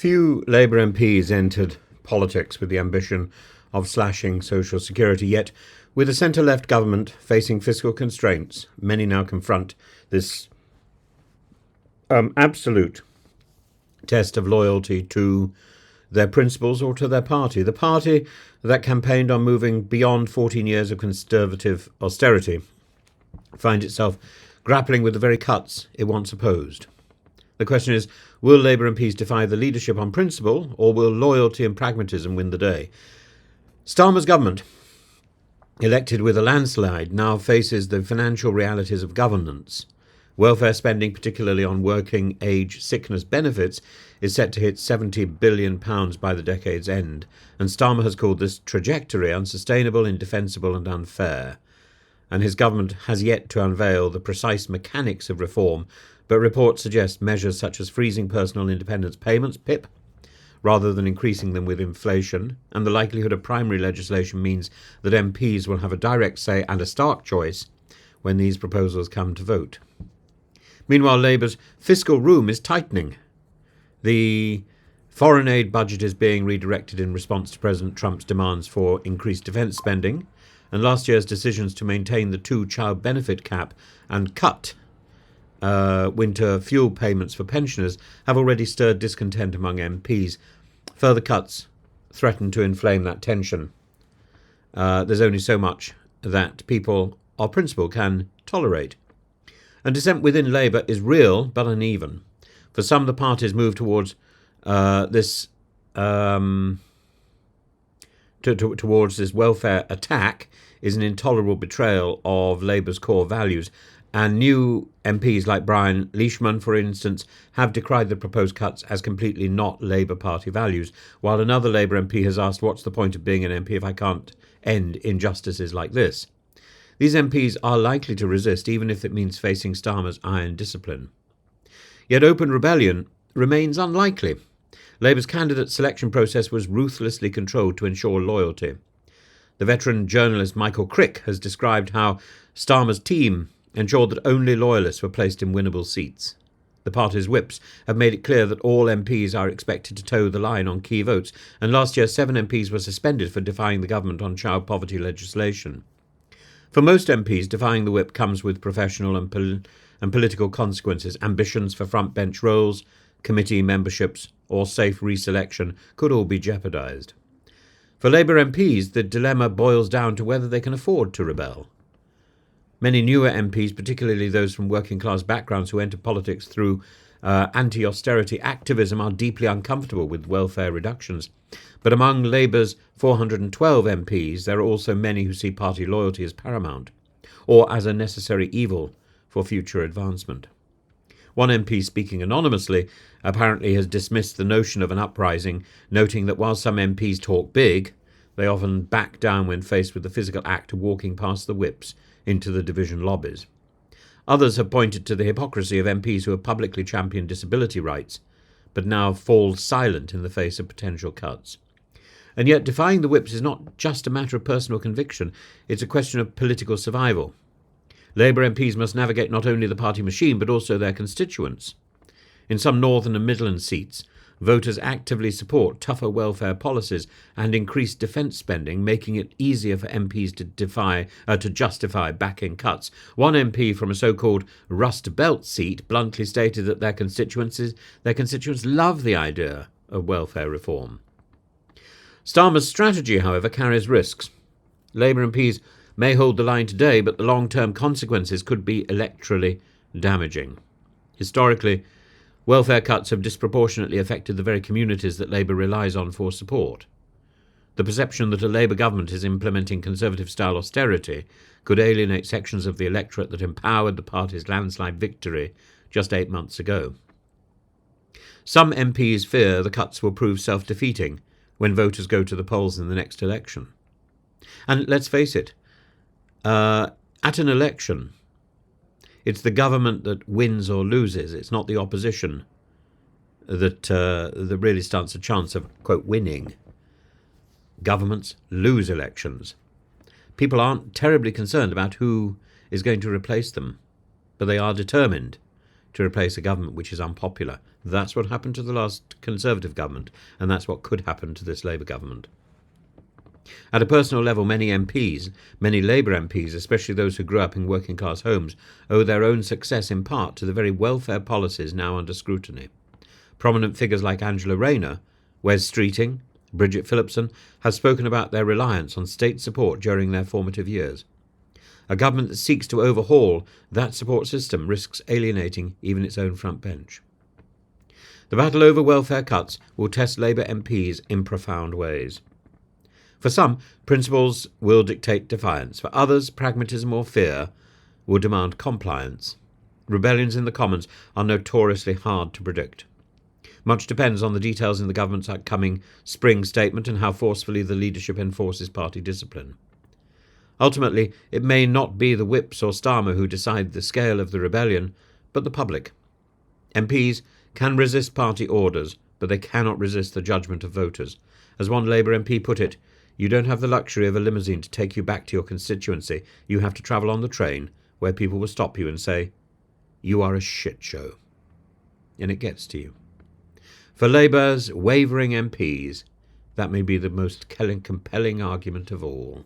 Few Labour MPs entered politics with the ambition of slashing social security, yet with a centre-left government facing fiscal constraints, many now confront this absolute test of loyalty to their principles or to their party. The party that campaigned on moving beyond 14 years of conservative austerity finds itself grappling with the very cuts it once opposed. The question is, will Labour MPs defy the leadership on principle, or will loyalty and pragmatism win the day? Starmer's government, elected with a landslide, now faces the financial realities of governance. Welfare spending, particularly on working age sickness benefits, is set to hit £70 billion by the decade's end, and Starmer has called this trajectory unsustainable, indefensible and unfair. And his government has yet to unveil the precise mechanics of reform, but reports suggest measures such as freezing personal independence payments, PIP, rather than increasing them with inflation, and the likelihood of primary legislation means that MPs will have a direct say and a stark choice when these proposals come to vote. Meanwhile, Labour's fiscal room is tightening. The foreign aid budget is being redirected in response to President Trump's demands for increased defence spending, and last year's decisions to maintain the two-child benefit cap and cut winter fuel payments for pensioners have already stirred discontent among MPs. Further cuts threaten to inflame that tension. There's only so much that people of principle can tolerate. And dissent within Labour is real but uneven. For some, the party's move towards this welfare attack is an intolerable betrayal of Labour's core values. And new MPs like Brian Leishman, for instance, have decried the proposed cuts as completely not Labour Party values, while another Labour MP has asked, what's the point of being an MP if I can't end injustices like this? These MPs are likely to resist, even if it means facing Starmer's iron discipline. Yet open rebellion remains unlikely. Labour's candidate selection process was ruthlessly controlled to ensure loyalty. The veteran journalist Michael Crick has described how Starmer's team ensured that only loyalists were placed in winnable seats. The party's whips have made it clear that all MPs are expected to toe the line on key votes, and last year 7 MPs were suspended for defying the government on child poverty legislation. For most MPs, defying the whip comes with professional and political consequences. Ambitions for front bench roles, committee memberships, or safe reselection could all be jeopardised. For Labour MPs, the dilemma boils down to whether they can afford to rebel. Many newer MPs, particularly those from working-class backgrounds who enter politics through anti-austerity activism, are deeply uncomfortable with welfare reductions. But among Labour's 412 MPs, there are also many who see party loyalty as paramount, or as a necessary evil for future advancement. One MP, speaking anonymously, apparently has dismissed the notion of an uprising, noting that while some MPs talk big, they often back down when faced with the physical act of walking past the whips into the division lobbies. Others have pointed to the hypocrisy of MPs who have publicly championed disability rights, but now fall silent in the face of potential cuts. And yet defying the whips is not just a matter of personal conviction, it's a question of political survival. Labour MPs must navigate not only the party machine, but also their constituents. In some Northern and Midland seats, voters actively support tougher welfare policies and increased defence spending, making it easier for MPs to justify backing cuts. One MP from a so-called Rust Belt seat bluntly stated that their constituents love the idea of welfare reform. Starmer's strategy, however, carries risks. Labour MPs may hold the line today, but the long-term consequences could be electorally damaging. Historically, welfare cuts have disproportionately affected the very communities that Labour relies on for support. The perception that a Labour government is implementing Conservative-style austerity could alienate sections of the electorate that empowered the party's landslide victory just 8 months ago. Some MPs fear the cuts will prove self-defeating when voters go to the polls in the next election. And let's face it, at an election, it's the government that wins or loses. It's not the opposition that really stands a chance of, quote, winning. Governments lose elections. People aren't terribly concerned about who is going to replace them, but they are determined to replace a government which is unpopular. That's what happened to the last Conservative government, and that's what could happen to this Labour government. At a personal level, many Labour MPs, especially those who grew up in working-class homes, owe their own success in part to the very welfare policies now under scrutiny. Prominent figures like Angela Rayner, Wes Streeting, Bridget Phillipson have spoken about their reliance on state support during their formative years. A government that seeks to overhaul that support system risks alienating even its own front bench. The battle over welfare cuts will test Labour MPs in profound ways. For some, principles will dictate defiance. For others, pragmatism or fear will demand compliance. Rebellions in the Commons are notoriously hard to predict. Much depends on the details in the government's upcoming spring statement and how forcefully the leadership enforces party discipline. Ultimately, it may not be the whips or Starmer who decide the scale of the rebellion, but the public. MPs can resist party orders, but they cannot resist the judgment of voters. As one Labour MP put it, you don't have the luxury of a limousine to take you back to your constituency. You have to travel on the train, where people will stop you and say, "You are a shit show." And it gets to you. For Labour's wavering MPs, that may be the most compelling argument of all.